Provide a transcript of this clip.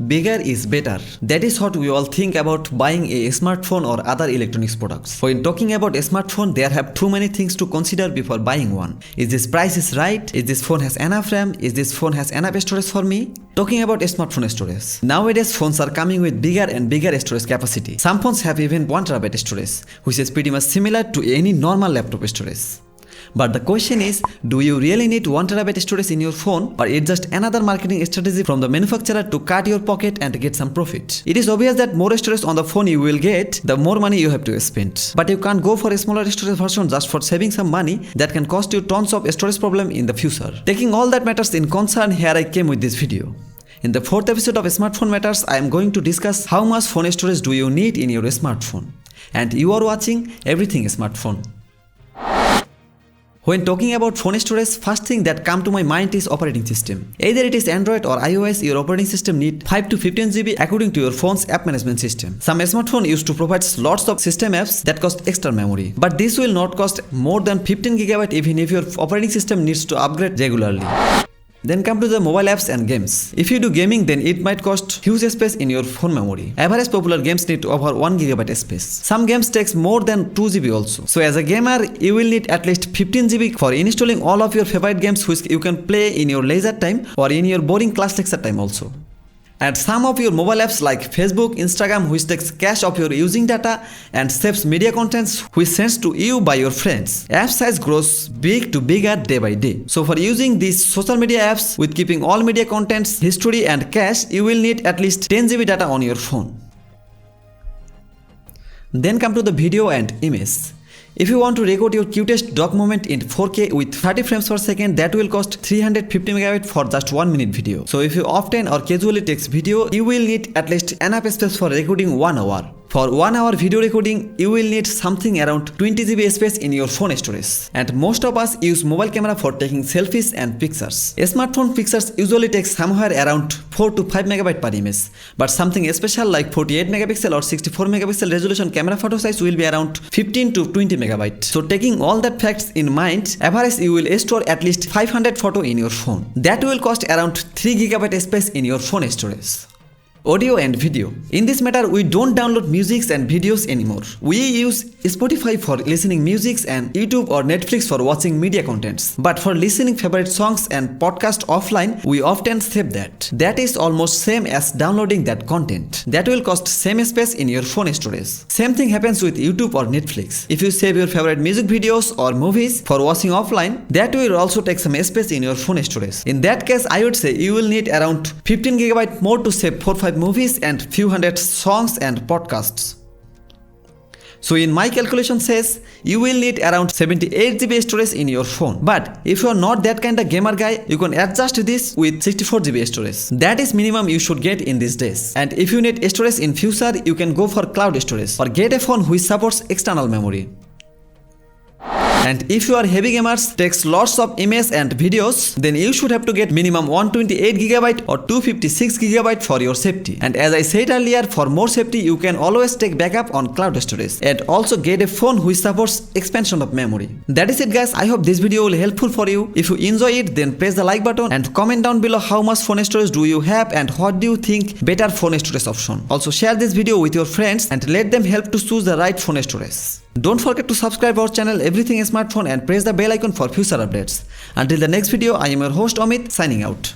bigger is better. That is what we all think about buying a smartphone or other electronics products. When talking about a smartphone, there have too many things to consider before buying one. Is this price is right? Is this phone has enough RAM? Is this phone has enough storage for me? Talking about smartphone storage. Nowadays phones are coming with bigger and bigger storage capacity. Some phones have even 1TB storage, which is pretty much similar to any normal laptop storage. But the question is, do you really need 1TB storage in your phone, or it's just another marketing strategy from the manufacturer to cut your pocket and get some profit? It is obvious that more storage on the phone you will get, the more money you have to spend. But you can't go for a smaller storage version just for saving some money that can cost you tons of storage problem in the future. Taking all that matters in concern, here I came with this video. In the 4th episode of Smartphone Matters, I am going to discuss how much phone storage do you need in your smartphone. And you are watching Everything Smartphone. When talking about phone storage, first thing that comes to my mind is operating system. Either it is Android or iOS, your operating system needs 5 to 15 GB according to your phone's app management system. Some smartphones used to provide lots of system apps that cost extra memory. But this will not cost more than 15 GB even if your operating system needs to upgrade regularly. Then come to the mobile apps and games. If you do gaming, then it might cost huge space in your phone memory. Average popular games need over 1 GB space. Some games takes more than 2 GB also. So as a gamer, you will need at least 15 GB for installing all of your favorite games which you can play in your leisure time or in your boring class lecture time also. And some of your mobile apps like Facebook, Instagram, which takes cache of your using data and saves media contents which sends to you by your friends. App size grows big to bigger day by day. So for using these social media apps with keeping all media contents, history and cache, you will need at least 10 GB data on your phone. Then come to the video and image. If you want to record your cutest dog moment in 4K with 30 frames per second, that will cost 350 MB for just 1 minute video. So if you often or casually take video, you will need at least enough space for recording 1 hour. For 1 hour video recording, you will need something around 20 GB space in your phone storage. And most of us use mobile camera for taking selfies and pictures. Smartphone pictures usually take somewhere around 4 to 5 MB per image. But something special like 48 megapixel or 64 megapixel resolution camera photo size will be around 15 to 20 MB. So taking all that facts in mind, average you will store at least 500 photo in your phone. That will cost around 3 GB space in your phone storage. Audio and video. In this matter, we don't download musics and videos anymore. We use Spotify for listening musics and YouTube or Netflix for watching media contents. But for listening favorite songs and podcast offline, we often save that. That is almost same as downloading that content. That will cost same space in your phone storage. Same thing happens with YouTube or Netflix. If you save your favorite music videos or movies for watching offline, that will also take some space in your phone storage. In that case, I would say you will need around 15 GB more to save 4-5 movies and few hundred songs and podcasts. So in my calculation says, you will need around 78 GB storage in your phone. But if you are not that kind of gamer guy, you can adjust this with 64 GB storage. That is minimum you should get in these days. And if you need storage in future, you can go for cloud storage or get a phone which supports external memory. And if you are heavy gamers, takes lots of images and videos, then you should have to get minimum 128 GB or 256 GB for your safety. And as I said earlier, for more safety, you can always take backup on cloud storage and also get a phone which supports expansion of memory. That is it guys, I hope this video will be helpful for you. If you enjoy it, then press the like button and comment down below how much phone storage do you have and what do you think better phone storage option. Also share this video with your friends and let them help to choose the right phone storage. Don't forget to subscribe our channel Everything Smartphone and press the bell icon for future updates. Until the next video, I am your host Amit signing out.